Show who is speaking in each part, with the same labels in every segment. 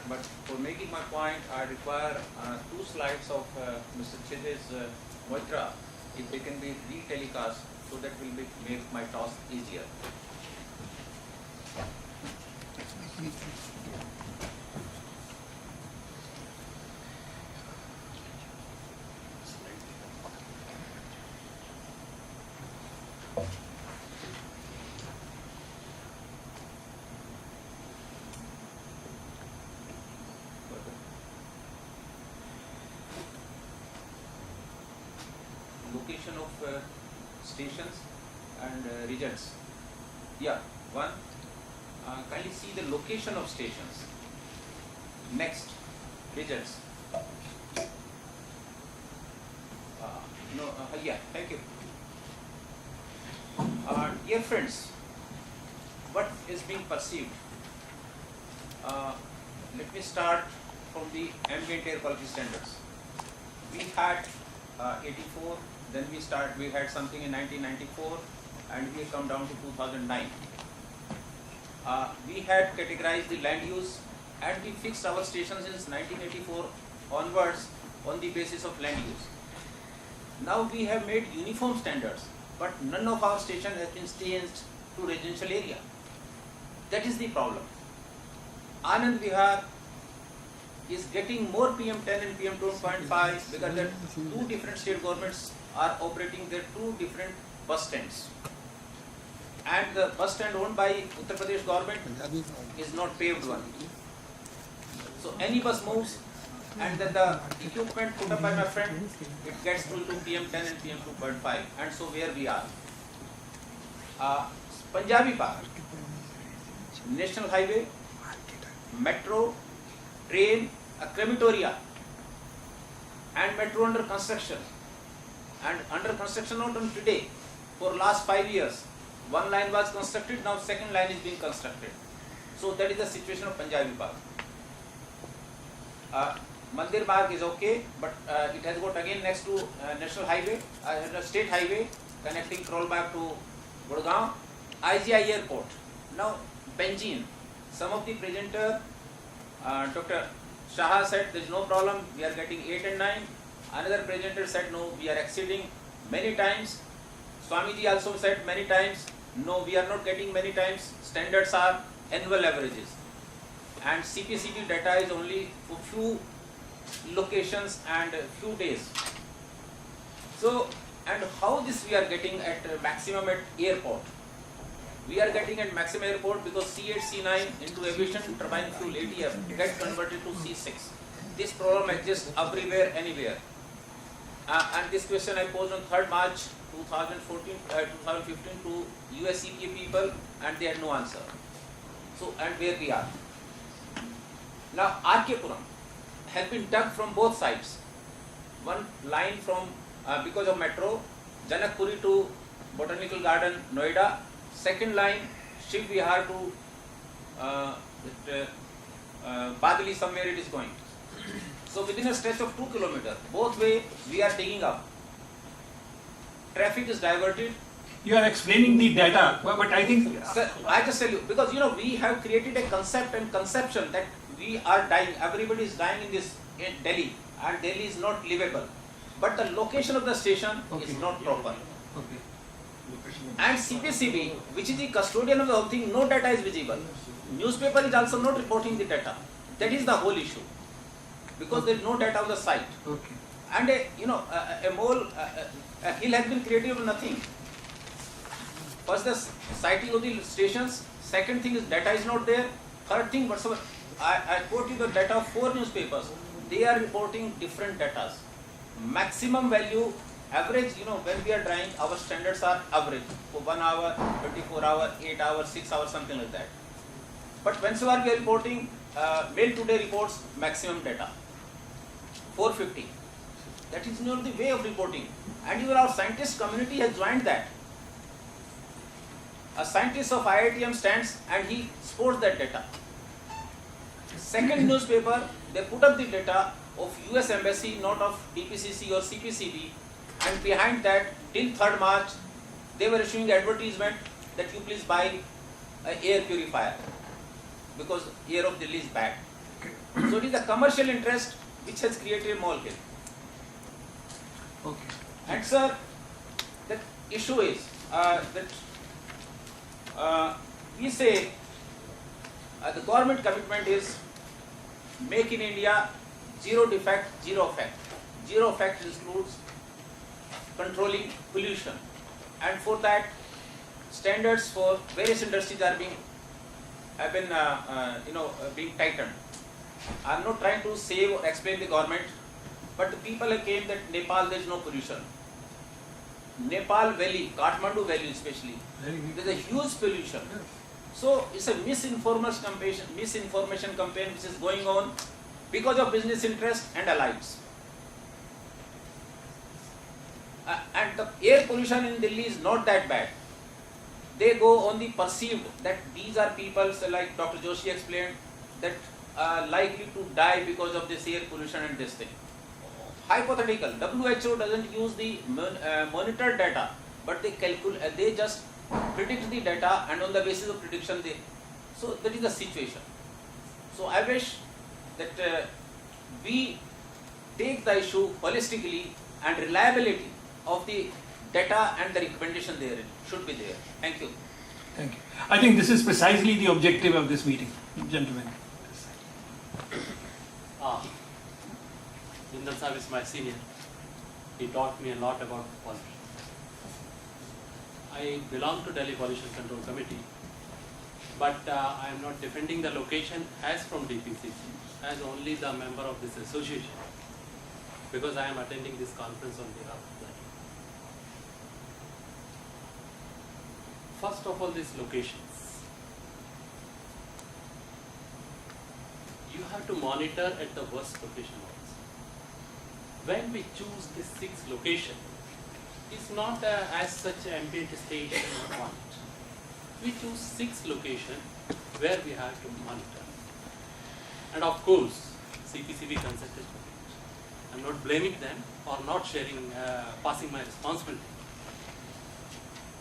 Speaker 1: but for making my point, I require 2 slides of Mr. Chide's Moitra, if they can be re-telecast, so that will make my task easier. Location of stations and regions. Yeah, one. Kindly see the location of stations. Next, regions. Yeah, thank you. Dear friends, what is being perceived? Let me start from the ambient air quality standards. We had 84. Then we had something in 1994, and we have come down to 2009. We had categorized the land use, and we fixed our stations since 1984 onwards on the basis of land use. Now we have made uniform standards, but none of our station has been changed to residential area. That is the problem. Anand Vihar is getting more PM10 and PM2.5 because that 2 different state governments are operating their 2 different bus stands. And the bus stand owned by Uttar Pradesh government is not paved one. So any bus moves, and then the equipment put up by my friend, it gets to PM10 and PM2.5, and so where we are. Punjabi Park, National Highway, Metro, train, a crematoria, and metro under construction. And under construction not only today, for last 5 years. 1 line was constructed, now 2nd line is being constructed. So that is the situation of Punjabi Park. Mandir Marg is okay, but it has got again next to National Highway, State Highway connecting Krollback to Gurgaon, IGI Airport. Now Benjin, some of the presenter, Dr. Shah said there is no problem, we are getting 8 and 9. Another presenter said no, we are exceeding many times. Swamiji also said many times, no, we are not getting many times. Standards are annual averages. And CPCB data is only for few locations and few days. So, and how this we are getting at maximum at airport? We are getting at maximum airport because C8, C9 into aviation turbine fuel ATF gets converted to C6. This problem exists everywhere, anywhere. And this question I posed on 3rd March 2015 to US EPA people, and they had no answer. So, and where we are. Now, RK Puram has been dug from both sides. One line from, because of metro, Janakpuri to Botanical Garden, Noida. 2nd line, Shiv Vihar to Badali, somewhere it is going. So within a stretch of 2 kilometers, both way we are digging up. Traffic is diverted.
Speaker 2: You are explaining the data, but I think...
Speaker 1: Sir, I just tell you, because we have created a concept and conception that we are dying, everybody is dying in Delhi, and Delhi is not livable. But the location of the station is not proper.
Speaker 2: Okay.
Speaker 1: And CPCB, which is the custodian of the whole thing, no data is visible. Newspaper is also not reporting the data. That is the whole issue. Because there is no data on the site.
Speaker 2: Okay.
Speaker 1: And a hill has been created of nothing. First the sighting of the stations, 2nd thing is data is not there, 3rd thing whatsoever, I quote you the data of 4 newspapers, they are reporting different data. Maximum value, average, when we are trying, our standards are average, for 1 hour, 24 hour, 8 hours, 6 hours, something like that. But whenever we are reporting, Mail Today reports maximum data, 450. That is not the way of reporting. And even our scientist community has joined that. A scientist of IITM stands and he sports that data. 2nd newspaper, they put up the data of US Embassy, not of DPCC or CPCB, and behind that, till 3rd March, they were issuing advertisement that you please buy an air purifier because air of Delhi is bad. So it is the commercial interest which has created a molecule.
Speaker 2: Okay.
Speaker 1: And sir, the issue is that we say the government commitment is make in India zero defect, zero effect. Zero effect includes controlling pollution, and for that standards for various industries have been being tightened. I am not trying to save or explain the government, but the people came that Nepal there is no pollution. Nepal Valley, Kathmandu Valley especially, there is a huge pollution. So it's a misinformation campaign which is going on because of business interest and allies. And the air pollution in Delhi is not that bad. They go on the perceived that these are people, so like Dr. Joshi explained, that are likely to die because of this air pollution and this thing. Hypothetical. WHO doesn't use the monitored data, but they just predict the data, and on the basis of prediction so that is the situation. So I wish that we take the issue holistically, and reliability of the data and the recommendation therein should be there. Thank you.
Speaker 2: Thank you. I think this is precisely the objective of this meeting, gentlemen.
Speaker 3: Jindal Sahib is my senior. He taught me a lot about pollution. I belong to Delhi Pollution Control Committee, but I am not defending the location as from DPCC, as only the member of this association, because I am attending this conference on behalf of that. First of all, these locations. You have to monitor at the worst location also. When we choose this 6 location, it's not as such ambient station we want. We choose 6 location where we have to monitor. And of course, CPCB consulted for it. I'm not blaming them or not sharing, passing my responsibility.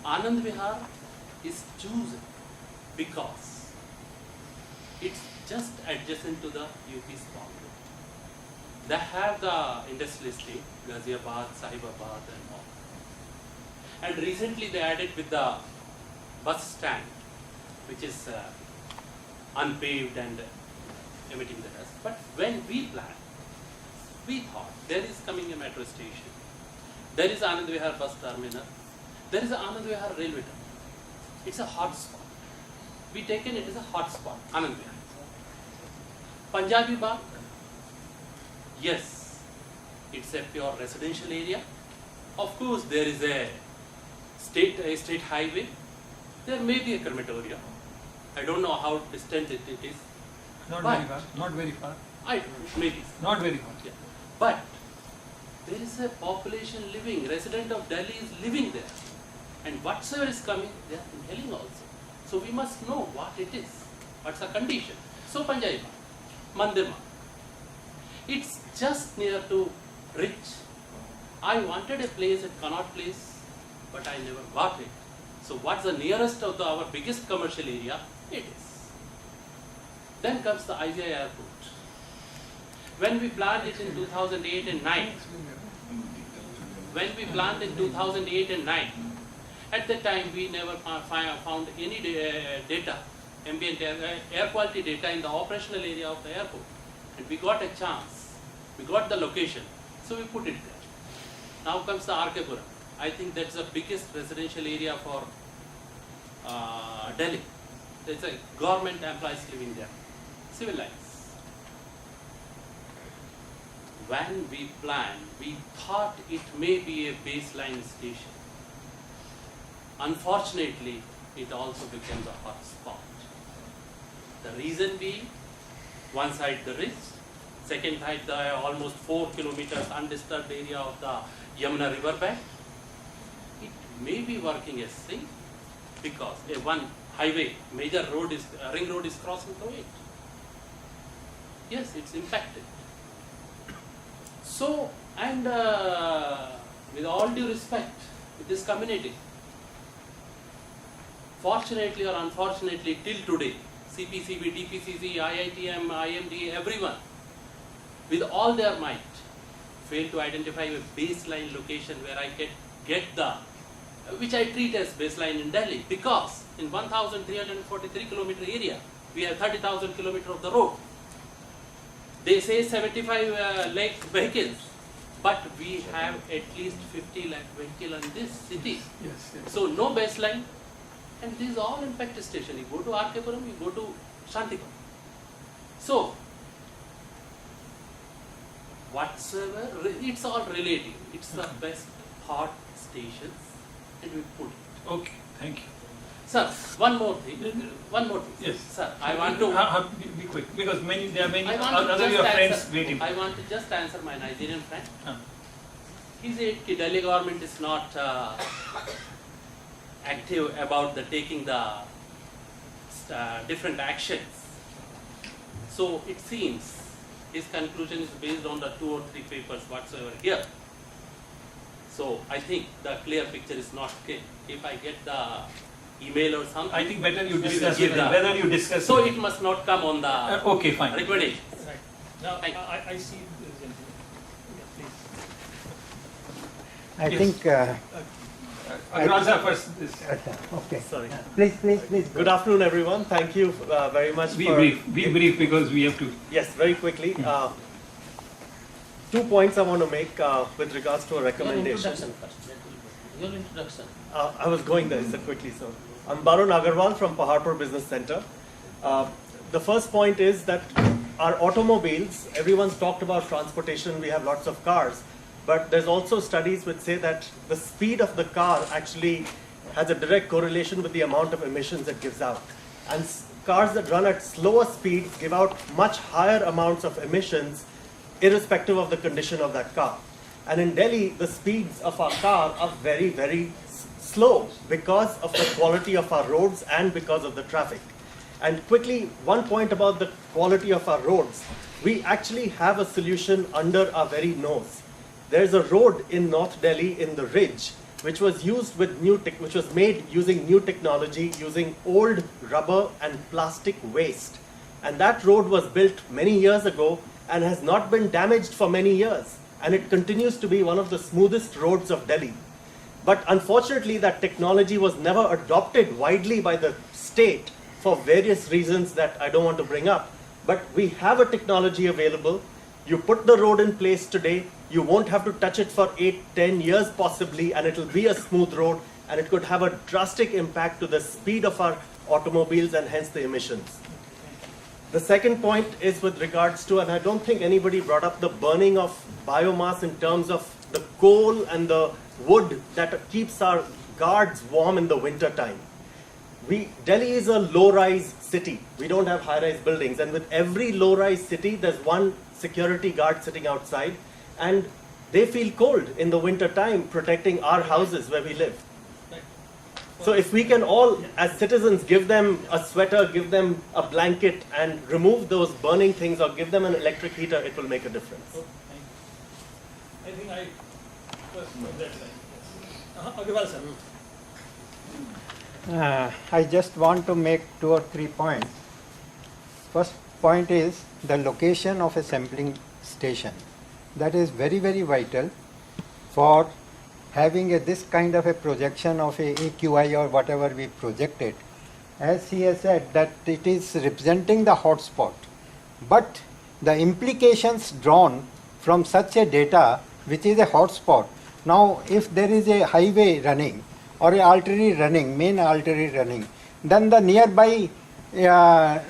Speaker 3: Anand Vihar is chosen because it's just adjacent to the UP's boundary. They have the industrial estate, Ghaziabad, Sahibabad and all. And recently they added with the bus stand, which is unpaved and emitting the dust. But when we planned, we thought there is coming a metro station, there is Anand Vihar bus terminal, there is Anand Vihar railway terminal. It's a hot spot. We taken it as a hot spot, Anand Vihar. Punjabi Bagh, yes, it's a pure residential area. Of course, there is a state highway. There may be a crematorium. I don't know how distant it is.
Speaker 2: Not very far. Not very far.
Speaker 3: Maybe.
Speaker 2: Not very far.
Speaker 3: Yeah. But there is a population living, resident of Delhi is living there. And whatsoever is coming, they are inhaling also. So we must know what it is. What's the condition? So Punjabi, Mandirma. It's just near to Rich. I wanted a place at Connaught Place, but I never got it. So what's the nearest of our biggest commercial area? It is. Then comes the IVI airport. When we planned it in 2008 and 9, at that time we never found any data, ambient air quality data in the operational area of the airport. And we got a chance, we got the location, so we put it there. Now comes the Arkepura. I think that's the biggest residential area for Delhi. There's a government employees living there, civil lines. When we planned, we thought it may be a baseline station. Unfortunately, it also becomes a hot spot. The reason being, one side the ridge, second side the almost 4 kilometers undisturbed area of the Yamuna river bank. It may be working as safe because a one highway, major road is, ring road is crossing through it. Yes, it's impacted. So, and with all due respect, with this community, fortunately or unfortunately till today, CPCB, DPCC, IITM, IMD, everyone, with all their might, failed to identify a baseline location where I can get the, which I treat as baseline in Delhi, because in 1,343 kilometer area, we have 30,000 kilometer of the road. They say 75 lakh vehicles, but we have at least 50 lakh vehicles in this city.
Speaker 2: Yes, yes.
Speaker 3: So no baseline, and this is all impact station. You go to Arkepuram, you go to Shantipuram. So whatsoever, it's all relative. It's the best thought stations, and we put it.
Speaker 2: Okay, thank you.
Speaker 3: Sir, one more thing.
Speaker 2: Yes.
Speaker 3: Sir, I want to.
Speaker 2: Be quick, because there are many
Speaker 3: I want to
Speaker 2: other
Speaker 3: just
Speaker 2: your friends
Speaker 3: answer,
Speaker 2: waiting.
Speaker 3: I want to just answer my Nigerian friend.
Speaker 2: Huh.
Speaker 3: He said that Delhi government is not active about the taking the different actions. So it seems his conclusion is based on the 2 or 3 papers whatsoever here. So I think the clear picture is not clear. If I get the email or something,
Speaker 2: I think better you
Speaker 3: we will
Speaker 2: discuss
Speaker 3: give
Speaker 2: with him.
Speaker 3: the-
Speaker 2: Whether you discuss.
Speaker 3: So
Speaker 2: with
Speaker 3: it
Speaker 2: him.
Speaker 3: must not come on the
Speaker 2: Okay, fine.
Speaker 3: recommendation.
Speaker 2: Right. Now
Speaker 3: Thank you.
Speaker 2: I see the gentleman. Yeah, please.
Speaker 4: I
Speaker 2: Yes.
Speaker 4: think,
Speaker 2: Agrawal sir first.
Speaker 4: okay.
Speaker 5: Sorry.
Speaker 4: Please.
Speaker 5: Good afternoon, everyone. Thank you very much
Speaker 2: Be
Speaker 5: for...
Speaker 2: brief. Be brief, because we have to.
Speaker 5: Yes, very quickly. 2 points I want to make with regards to a recommendation.
Speaker 3: Your introduction.
Speaker 5: I was going there, so quickly, so. I'm Barun Agarwal from Paharpur Business Center. The first point is that our automobiles, everyone's talked about transportation, we have lots of cars, but there's also studies which say that the speed of the car actually has a direct correlation with the amount of emissions it gives out. And cars that run at slower speeds give out much higher amounts of emissions irrespective of the condition of that car. And in Delhi, the speeds of our car are very, very slow because of the quality of our roads and because of the traffic. And quickly, one point about the quality of our roads. We actually have a solution under our very nose. There's a road in North Delhi in the Ridge, which was used with which was made using new technology, using old rubber and plastic waste. And that road was built many years ago and has not been damaged for many years. And it continues to be one of the smoothest roads of Delhi. But unfortunately, that technology was never adopted widely by the state for various reasons that I don't want to bring up. But we have a technology available. You put the road in place today, you won't have to touch it for 8-10 years possibly, and it'll be a smooth road, and it could have a drastic impact to the speed of our automobiles and hence the emissions. The second point is with regards to, and I don't think anybody brought up the burning of biomass in terms of the coal and the wood that keeps our guards warm in the winter time. Delhi is a low-rise city. We don't have high-rise buildings, and with every low-rise city, there's one security guard sitting outside, and they feel cold in the winter time protecting our houses where we live. So if we can all, as citizens, give them a sweater, give them a blanket, and remove those burning things, or give them an electric heater, it will make a difference.
Speaker 2: I think I first from that side. Agrawal sir.
Speaker 4: I just want to make 2 or 3 points. First point is the location of a sampling station. That is very, very vital for having this kind of a projection of a AQI or whatever we projected. As he has said, that it is representing the hotspot. But the implications drawn from such a data, which is a hotspot. Now, if there is a highway running or a artery running, main artery running, then the nearby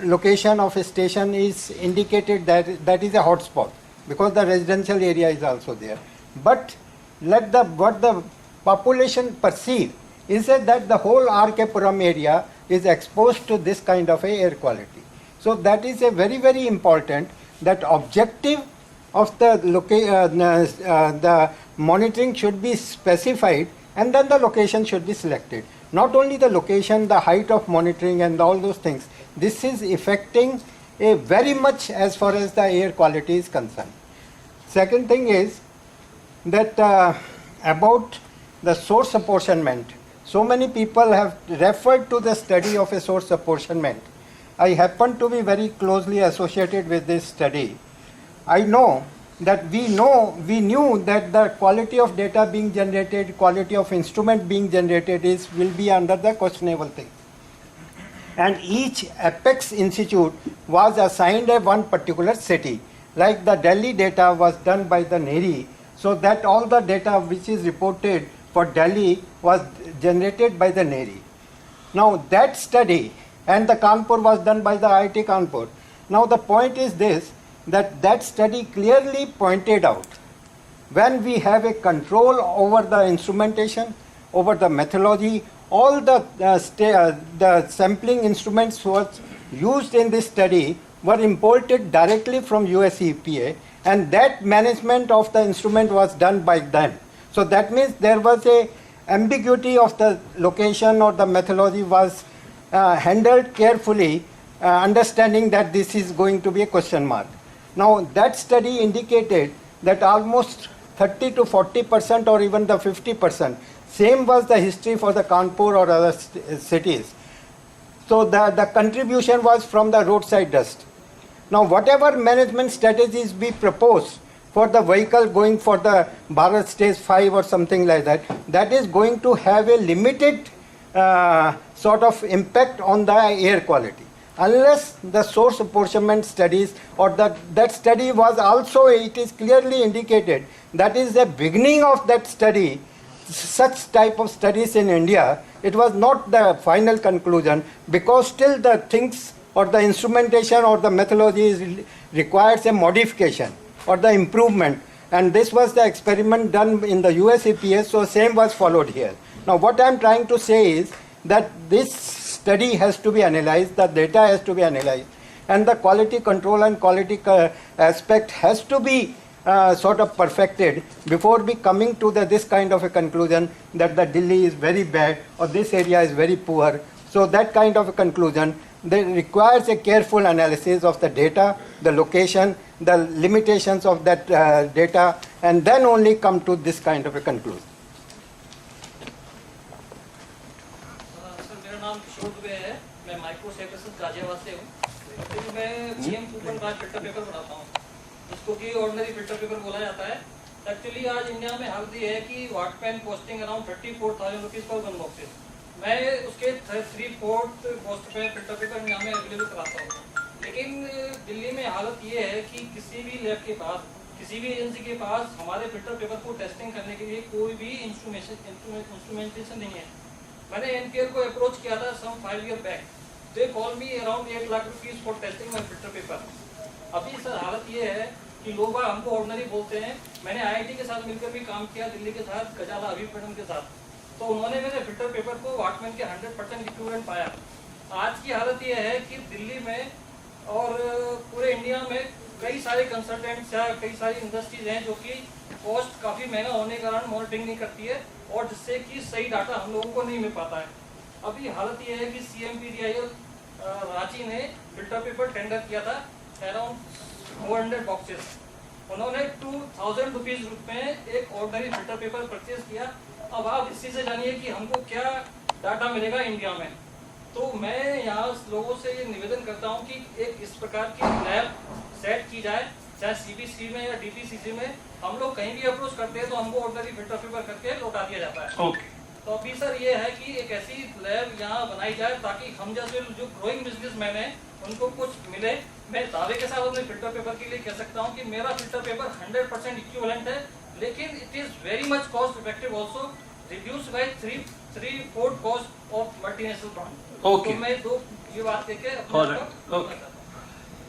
Speaker 4: location of a station is indicated that that is a hotspot, because the residential area is also there. But what the population perceive is that the whole Arkepuram area is exposed to this kind of a air quality. So that is a very, very important, that objective of the monitoring should be specified, and then the location should be selected. Not only the location, the height of monitoring and all those things. This is affecting very much as far as the air quality is concerned. Second thing is that about the source apportionment. So many people have referred to the study of a source apportionment. I happen to be very closely associated with this study. I know that we knew that the quality of data being generated, quality of instrument being generated will be under the questionable thing. And each apex institute was assigned a one particular city. Like the Delhi data was done by the NERI, so that all the data which is reported for Delhi was generated by the NERI. Now that study, and the Kanpur was done by the IIT Kanpur. Now the point is this, that study clearly pointed out, when we have a control over the instrumentation, over the methodology, all the sampling instruments was used in this study were imported directly from US EPA, and that management of the instrument was done by them. So that means there was a ambiguity of the location or the methodology was handled carefully, understanding that this is going to be a question mark. Now that study indicated that almost 30 to 40% or even the 50%, same was the history for the Kanpur or other cities. So the contribution was from the roadside dust. Now whatever management strategies we propose for the vehicle going for the Bharat Stage 5 or something like that, that is going to have a limited sort of impact on the air quality. Unless the source apportionment studies or that study was also, it is clearly indicated, that is the beginning of that study, such type of studies in India, it was not the final conclusion, because still the things or the instrumentation or the methodology requires a modification or the improvement, and this was the experiment done in the US EPA, so same was followed here. Now what I am trying to say is that this study has to be analyzed, the data has to be analyzed, and the quality control and quality aspect has to be sort of perfected before we coming to this kind of a conclusion that the Delhi is very bad or this area is very poor. So that kind of a conclusion that requires a careful analysis of the data, the location, the limitations of that data, and then only come to this kind of a conclusion.
Speaker 2: Sir मेरा नाम किशोर दुबे है, मैं micro services Ghaziabad से हूँ। Actually मैं GM coupon का filter paper बनाता हूँ, जिसको कि ऑर्डिनरी फिल्टर पेपर बोला जाता है। एक्चुअली आज इंडिया में हालत ये है कि वाट पेन कॉस्टिंग अराउंड 34,000 रुपीज़ पर वन बॉक्सेस। मैं उसके 3/4 कॉस्ट पे फिल्टर पेपर यहाँ में अवेलेबल कराता हूँ। लेकिन दिल्ली में हालत ये है कि किसी भी लैब के पास, किसी भी एजेंसी के पास हमारे फिल्टर पेपर को टेस्टिंग करने के लिए कोई भी इंस्ट्रूमेंटेशन नहीं है। मैंने एनकेआर को अप्रोच किया था सम 5 years back, they call me around 8 lakh rupees for testing my filter paper. अभी सर हालत ये है कि लोग हमको ऑर्डिनरी बोलते हैं। मैंने आईआईटी के साथ मिलकर भी काम किया, दिल्ली के साथ, गजाला अभी मैडम के साथ, तो उन्होंने मेरे फिल्टर पेपर को वाटमैन के 100% इक्विवेलेंट पाया। आज की हालत ये है कि दिल्ली में और पूरे इंडिया में कई सारे कंसल्टेंट्स या कई सारी इंडस्ट्रीज हैं जो कि कॉस्ट काफ़ी महंगा होने के कारण मॉनिटरिंग नहीं करती है, और जिससे कि सही डाटा हम लोगों को नहीं मिल पाता है। अभी हालत ये है कि CMPDIL रांची ने फिल्टर पेपर टेंडर किया था अराउंड 400 बॉक्सेस। उन्होंने 2,000 रुपीज़ में एक ऑर्डिनरी फिल्टर पेपर परचेज किया। अब आप इसी से जानिए कि हमको क्या डाटा मिलेगा इंडिया में। तो मैं यहाँ लोगों से ये निवेदन करता हूँ कि एक इस प्रकार की लैब सेट की जाए, चाहे CBC में या DTCC में। हम लोग कहीं भी अप्रोच करते हैं तो हमको ऑर्डिनरी फिल्टर पेपर करके लौटा दिया जाता है।
Speaker 3: ओके।
Speaker 2: तो अभी सर ये है कि एक ऐसी लैब यहाँ बनाई जाए ताकि हम जैसे जो ग्रोइंग बिजनेसमैन हैं उनको कुछ मिले। मैं दावे के साथ अपने फिल्टर पेपर के लिए कह सकता हूँ कि मेरा फिल्टर पेपर 100% इक्विवेलेंट है, लेकिन it is very much cost effective also, reduce by 3/4 cost of multinational brand.
Speaker 3: Okay.
Speaker 2: तो मैं ये बात कहके
Speaker 3: All right. Okay.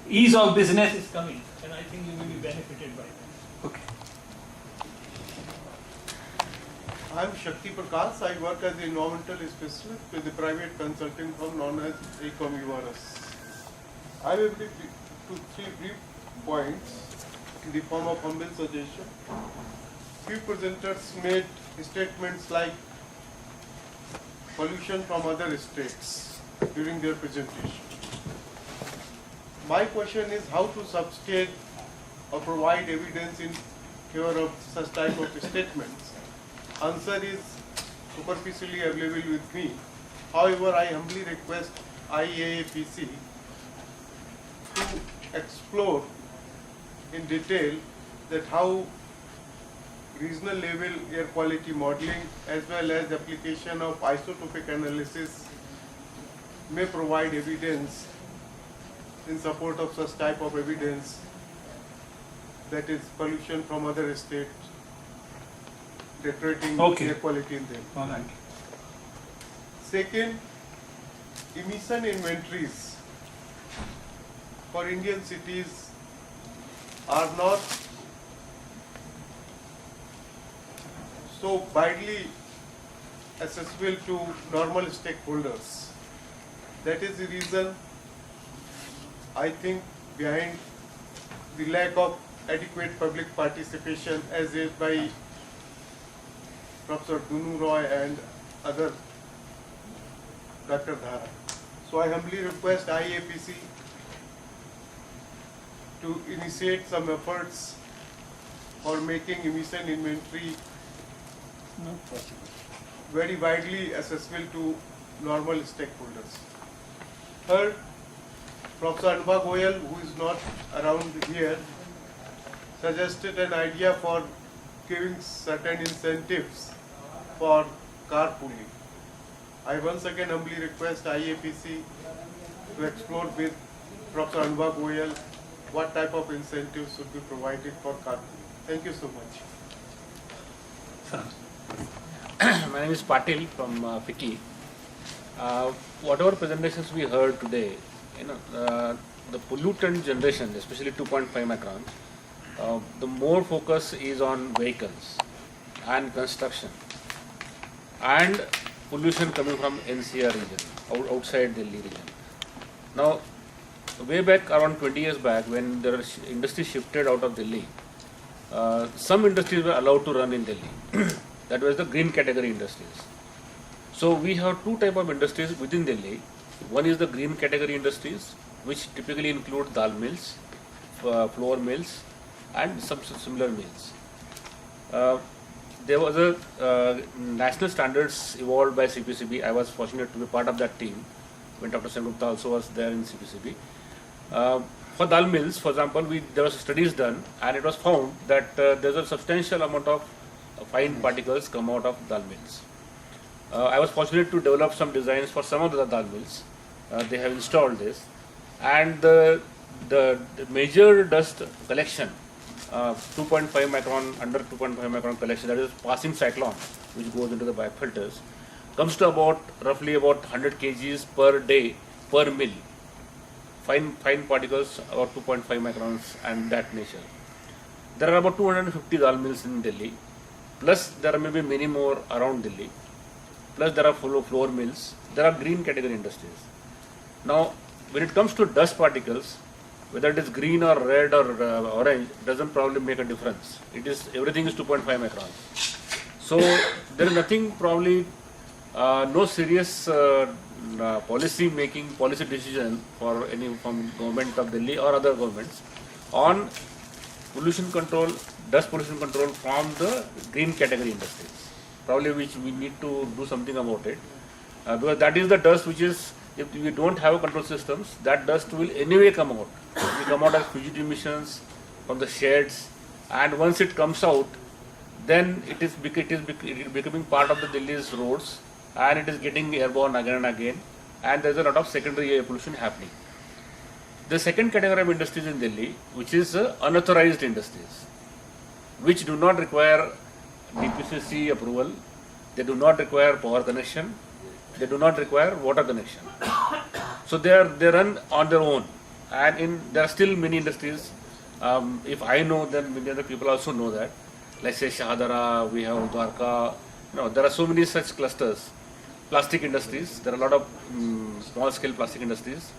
Speaker 2: Ease of business is coming, and I think you will be benefited by that.
Speaker 3: Okay.
Speaker 6: I am Shakti Prakash. I work as an environmental specialist with the private consulting firm known as Ecom URS. I will be to 3 brief points in the form of humble suggestion. Few presenters made statements like pollution from other states during their presentation. My question is how to substantiate or provide evidence in favor of such type of statements. Answer is superficially available with me. However, I humbly request IAAPC explore in detail that how regional level air quality modeling as well as application of isotopic analysis may provide evidence in support of such type of evidence, that is pollution from other states deteriorating
Speaker 7: Okay.
Speaker 6: air quality in them.
Speaker 7: All right.
Speaker 6: Second, emission inventories for Indian cities are not so widely accessible to normal stakeholders. That is the reason, I think, behind the lack of adequate public participation as is by Professor Dunu Roy and other Dr. Dhara. So I humbly request IAPC to initiate some efforts for making emission inventory very widely accessible to normal stakeholders. Third, Professor Anubha Goyal, who is not around here, suggested an idea for giving certain incentives for carpooling. I once again humbly request IAPC to explore with Professor Anubha Goyal what type of incentives should be provided for carpooling. Thank you so much.
Speaker 8: My name is Patil from FICCI. Whatever presentations we heard today, the pollutant generation, especially 2.5 microns, the more focus is on vehicles and construction and pollution coming from NCR region, outside Delhi region. Now, way back around 20 years back, when the industry shifted out of Delhi, some industries were allowed to run in Delhi. That was the green category industries. So we have two type of industries within Delhi. One is the green category industries, which typically include dal mills, flour mills, and some similar mills. There was a national standards evolved by CPCB. I was fortunate to be part of that team when Dr. Sengupta also was there in CPCB. For dal mills, for example, there was studies done, and it was found that there's a substantial amount of fine particles come out of dal mills. I was fortunate to develop some designs for some of the dal mills. They have installed this, and the major dust collection, 2.5 micron, under 2.5 micron collection, that is passing cyclone, which goes into the biofilters, comes to roughly about 100 kgs per day per mill. Fine particles about 2.5 microns and that nature. There are about 250 dal mills in Delhi, plus there are maybe many more around Delhi, plus there are flour mills, there are green category industries. Now, when it comes to dust particles, whether it is green or red or orange, doesn't probably make a difference. Everything is 2.5 microns. So there is nothing probably, no serious policy decision for any from government of Delhi or other governments on pollution control, dust pollution control from the green category industries. Probably which we need to do something about it, because that is the dust which is, if we don't have control systems, that dust will anyway come out. It will come out as fugitive emissions from the sheds, and once it comes out, then it is becoming part of the Delhi's roads, and it is getting airborne again and again, and there is a lot of secondary air pollution happening. The second category of industries in Delhi, which is unauthorized industries, which do not require DPCC approval, they do not require power connection, they do not require water connection. So they run on their own, and there are still many industries. If I know, then many other people also know that. Let's say Shahadara, we have Dwarka. There are so many such clusters. Plastic industries, there are a lot of small scale plastic industries.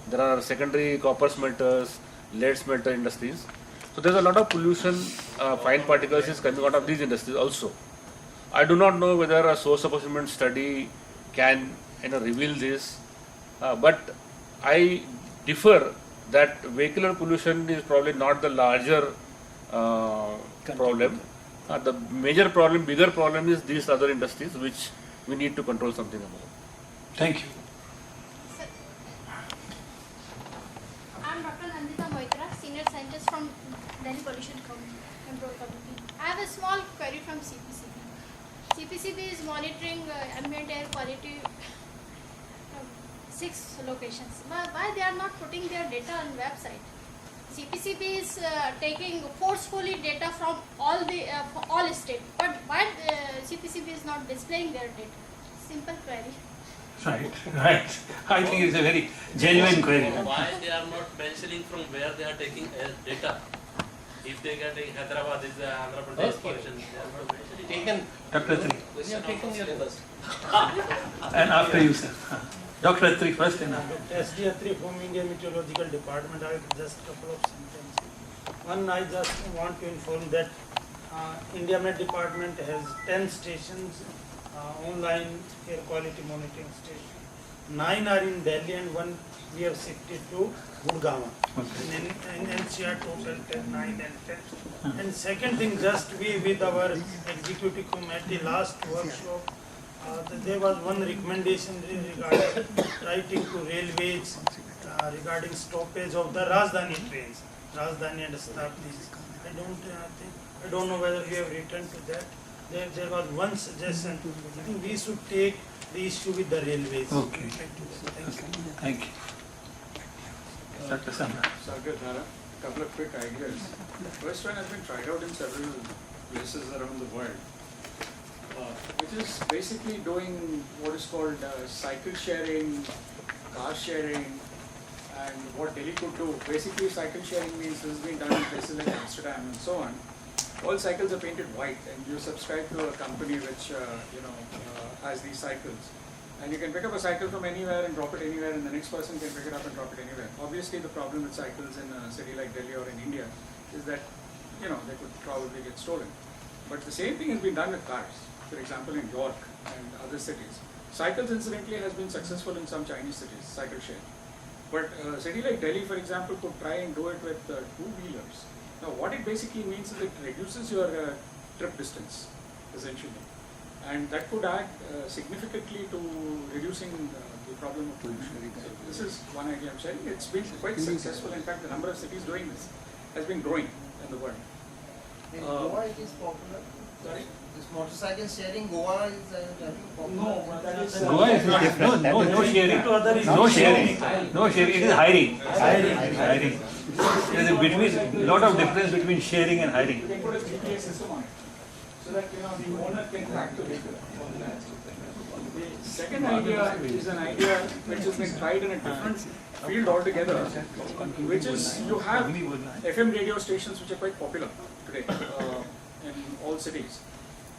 Speaker 8: There are secondary copper smelters, lead smelter industries. So there's a lot of pollution, fine particles is coming out of these industries also. I do not know whether a source apportionment study can reveal this, but I differ that vehicular pollution is probably not the larger problem. The major problem, bigger problem is these other industries which we need to control something about.
Speaker 7: Thank you.
Speaker 9: I'm Dr. Nandita Moite.
Speaker 7: Pollution Control Committee. I have a small query from CPCB. CPCB is monitoring ambient air quality from 6 locations. Why they are not putting their data on website? CPCB is taking forcefully data from all states, but why CPCB is not displaying their data? Simple query.
Speaker 9: Right, right. I think it's a very genuine query.
Speaker 3: Why they are not mentioning from where they are taking data? If they get in Hyderabad, is the Andhra Pradesh portion, they are not mentioning.
Speaker 5: Taken.
Speaker 9: Dr. Atri.
Speaker 2: We are taking your first.
Speaker 9: And after you, sir. Dr. Atri first and after.
Speaker 10: SD Atri from India Meteorological Department. I have just couple of sentences. One, I just want to inform that India Met Department has 10 stations, online air quality monitoring station. 9 are in Delhi and 1 we have shifted to Gurgaon.
Speaker 9: Okay.
Speaker 10: In NCR total 10, 9 and 10. And second thing, just we with our executive committee last workshop, there was one recommendation regarding writing to railways regarding stoppage of the Rajdhani trains, Rajdhani and Shatabdi. I don't know whether we have written to that. There was one suggestion. I think we should take the issue with the railways.
Speaker 9: Okay. Thank you. Dr. Sandra.
Speaker 11: Sagar Dhara, couple of quick ideas. First one has been tried out in several places around the world, which is basically doing what is called cycle sharing, car sharing, and what Delhi could do. Basically, cycle sharing means this has been done in places like Amsterdam and so on. All cycles are painted white, and you subscribe to a company which has these cycles. And you can pick up a cycle from anywhere and drop it anywhere, and the next person can pick it up and drop it anywhere. Obviously, the problem with cycles in a city like Delhi or in India is that, they could probably get stolen. But the same thing has been done with cars. For example, in York and other cities. Cycles, incidentally, has been successful in some Chinese cities, cycle share. But a city like Delhi, for example, could try and do it with two-wheelers. Now, what it basically means is it reduces your trip distance, essentially. And that could add significantly to reducing the problem of pollution. So this is one idea I'm sharing. It's been quite successful. In fact, the number of cities doing this has been growing in the world.
Speaker 12: In Goa it is popular.
Speaker 11: Sorry?
Speaker 12: This motorcycle sharing, Goa is very popular.
Speaker 10: No, that is
Speaker 9: Goa is different. No sharing. No sharing. No sharing. It is hiring. Hiring. There is a lot of difference between sharing and hiring.
Speaker 11: You can put a GPS system on it, so that the owner can track the vehicle. The second idea is an idea which has been tried in a different field altogether, which is you have FM radio stations which are quite popular today in all cities.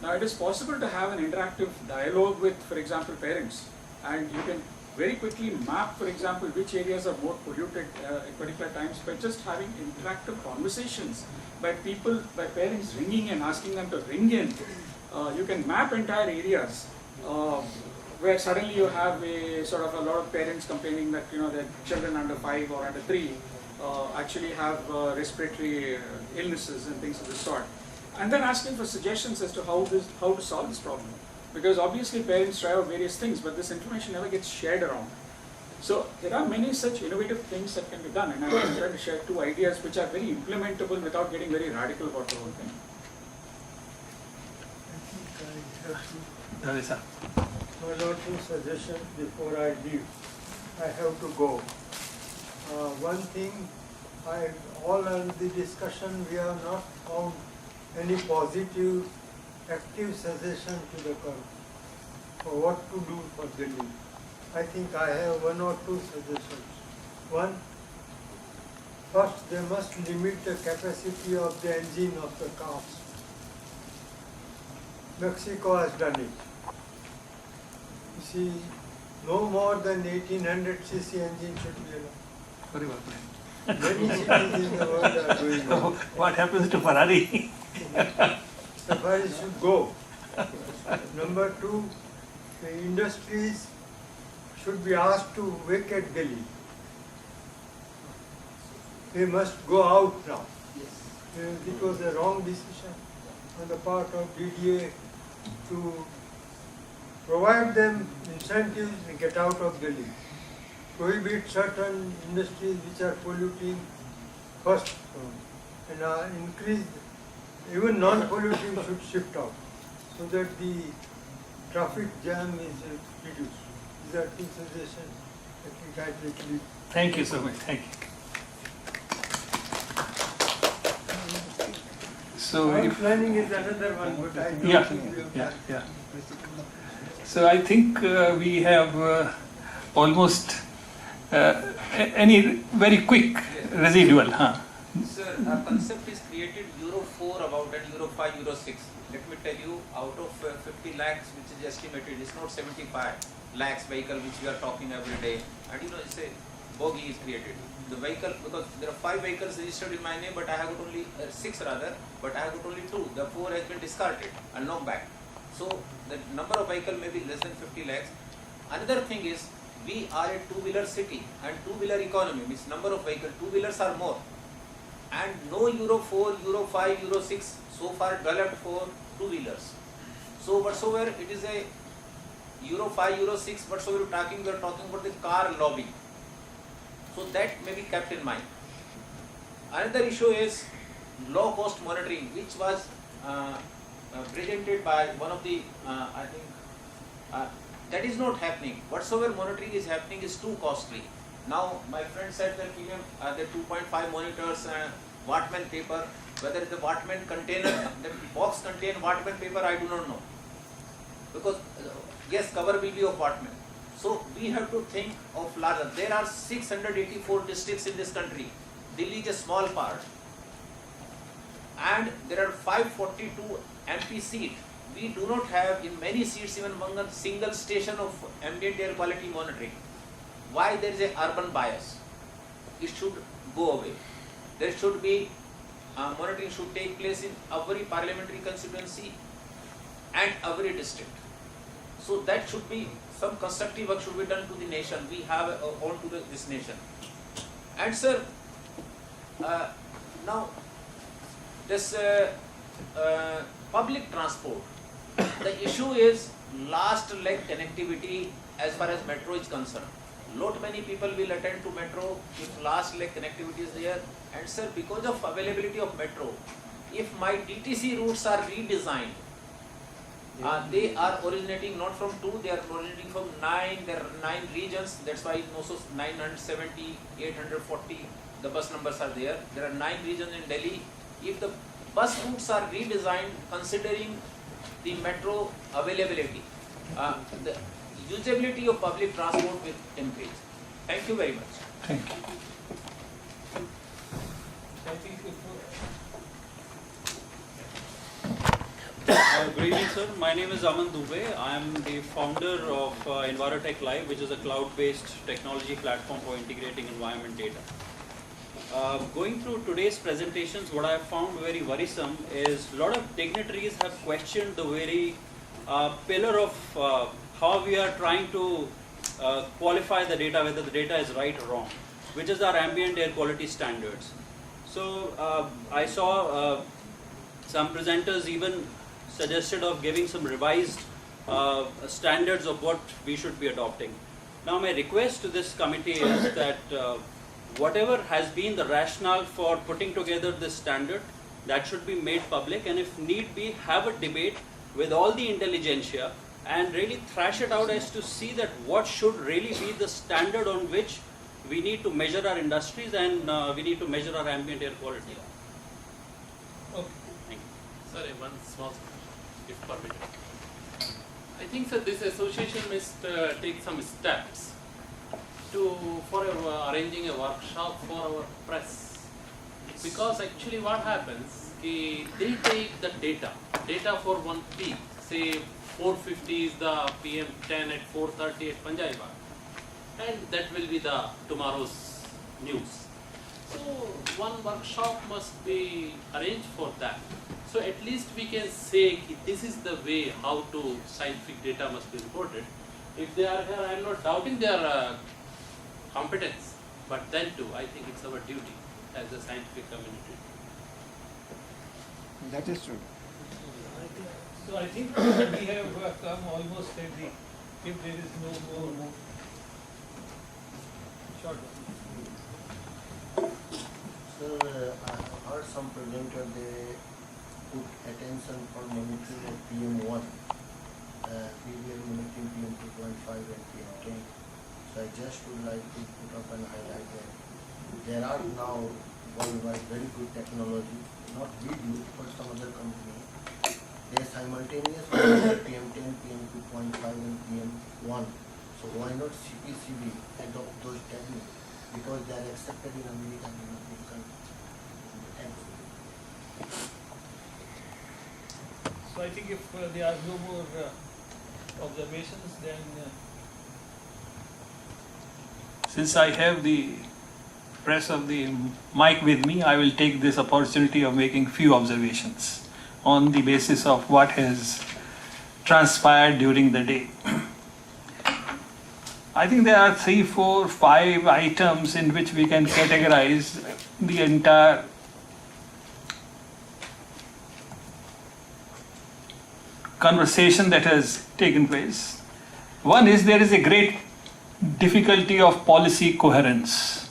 Speaker 11: Now it is possible to have an interactive dialogue with, for example, parents, and you can very quickly map, for example, which areas are more polluted at particular times by just having interactive conversations by parents ringing and asking them to ring in. You can map entire areas where suddenly you have a lot of parents complaining that their children under 5 or under 3 actually have respiratory illnesses and things of this sort, and then asking for suggestions as to how to solve this problem. Because obviously parents try out various things, but this information never gets shared around. So there are many such innovative things that can be done, and I'm going to try to share 2 ideas which are very implementable without getting very radical about the whole thing.
Speaker 10: One or two suggestions before I leave. I have to go. One thing, all in the discussion we have not found any positive, active suggestion to the government for what to do for Delhi. I think I have 1 or 2 suggestions. One, first they must limit the capacity of the engine of the cars. Mexico has done it. You see, no more than 1800 cc engine should be allowed. Many cities in the world are doing it.
Speaker 9: What happens to Ferrari?
Speaker 10: Ferrari should go. Number 2, the industries should be asked to vacate Delhi. They must go out now. It was a wrong decision on the part of DDA to provide them incentives to get out of Delhi. Prohibit certain industries which are polluting first. and increased, even non-polluting should shift out so that the traffic jam is reduced. These are two suggestions that we guide.
Speaker 9: Thank you so much. Thank you. So,
Speaker 10: Town planning is another one, but I don't
Speaker 9: yeah,
Speaker 10: think we have
Speaker 9: yeah. So I think we have almost any very quick residual, huh?
Speaker 1: Sir, a concept is created Euro 4 about and Euro 5, Euro 6. Let me tell you, out of 50 lakhs which is estimated, it's not 75 lakhs vehicle which we are talking every day. And you know, it's a bogey is created. The vehicle, because there are 5 vehicles registered in my name, but I have got only 6 rather, but I have got only 2. The 4 has been discarded and knocked back. So the number of vehicle may be less than 50 lakhs. Another thing is, we are a two-wheeler city and two-wheeler economy, means number of vehicles, two-wheelers are more. And no Euro 4, Euro 5, Euro 6 so far developed for two-wheelers. So whatsoever it is a Euro 5, Euro 6, whatsoever we are talking about the car lobby. So that may be kept in mind. Another issue is low-cost monitoring, which was presented by one of the, I think, that is not happening. Whatsoever monitoring is happening is too costly. Now, my friend said that the 2.5 monitors, Wattman paper, whether the Wattman container, the box contain Wattman paper, I do not know. Because, yes, cover will be of Wattman. So, we have to think of larger. There are 684 districts in this country. Delhi is a small part. And there are 542 MP seats. We do not have in many seats even one single station of ambient air quality monitoring. Why there is a urban bias? It should go away. There should be monitoring should take place in every parliamentary constituency and every district. So that should be some constructive work should be done to the nation. We have on to this nation. And sir, now this public transport. The issue is last leg connectivity as far as metro is concerned. Lot many people will attend to metro if last leg connectivity is there. And sir, because of availability of metro, if my DTC routes are redesigned, they are originating not from 2, they are originating from 9. There are 9 regions. That's why also 970, 840. The bus numbers are there. There are 9 regions in Delhi. If the bus routes are redesigned considering the metro availability, the usability of public transport will increase. Thank you very much.
Speaker 9: Thank you.
Speaker 13: Good evening, sir. My name is Aman Dubey. I am the founder of Envirotech Live, which is a cloud-based technology platform for integrating environment data. Going through today's presentations, what I have found very worrisome is a lot of dignitaries have questioned the very pillar of how we are trying to qualify the data, whether the data is right or wrong, which is our ambient air quality standards. So I saw some presenters even suggested of giving some revised standards of what we should be adopting. Now my request to this committee is that whatever has been the rationale for putting together this standard, that should be made public, and if need be, have a debate with all the intelligentsia and really thrash it out as to see that what should really be the standard on which we need to measure our industries and we need to measure our ambient air quality.
Speaker 3: Okay.
Speaker 13: Thank you.
Speaker 3: Sorry, one small, if permitted. I think that this association must take some steps for arranging a workshop for our press. Because actually what happens, they take the data for one peak, say 4:50 is the PM10 at 4:30 at Punjab, and that will be the tomorrow's news. So one workshop must be arranged for that. So at least we can say this is the way how to scientific data must be reported. If they are here, I am not doubting their competence, but then too, I think it's our duty as a scientific community.
Speaker 4: That is true.
Speaker 9: So I think we have come almost at the, if there is no more. Short.
Speaker 12: So, our some presenter, they put attention for monitoring of PM1. We were monitoring PM 2.5 and PM 10. So I just would like to put up and highlight that there are now worldwide very good technology, not we do, but some other company. They simultaneously monitor PM10, PM 2.5 and PM1. So why not CPCB adopt those techniques? Because they are accepted in America and European countries. Thanks.
Speaker 9: So I think if there are no more observations, then since I have the press of the mic with me, I will take this opportunity of making few observations on the basis of what has transpired during the day. I think there are 3, 4, 5 items in which we can categorize the entire conversation that has taken place. One is there is a great difficulty of policy coherence,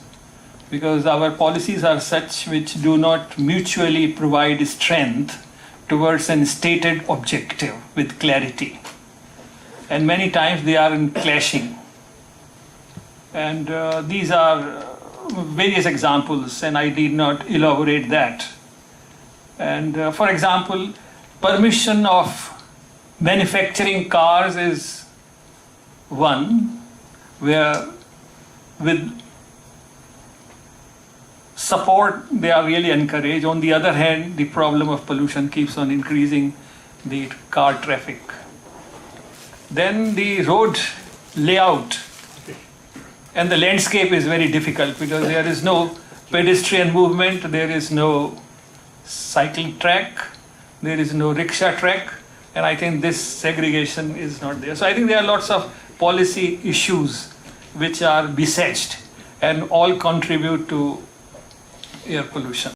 Speaker 9: because our policies are such which do not mutually provide strength towards an stated objective with clarity. And many times they are in clashing. And these are various examples, and I did not elaborate that. And for example, permission of manufacturing cars is one, where with support they are really encouraged. On the other hand, the problem of pollution keeps on increasing the car traffic. Then the road layout and the landscape is very difficult because there is no pedestrian movement, there is no cycling track, there is no rickshaw track, and I think this segregation is not there. So I think there are lots of policy issues which are besieged and all contribute to air pollution.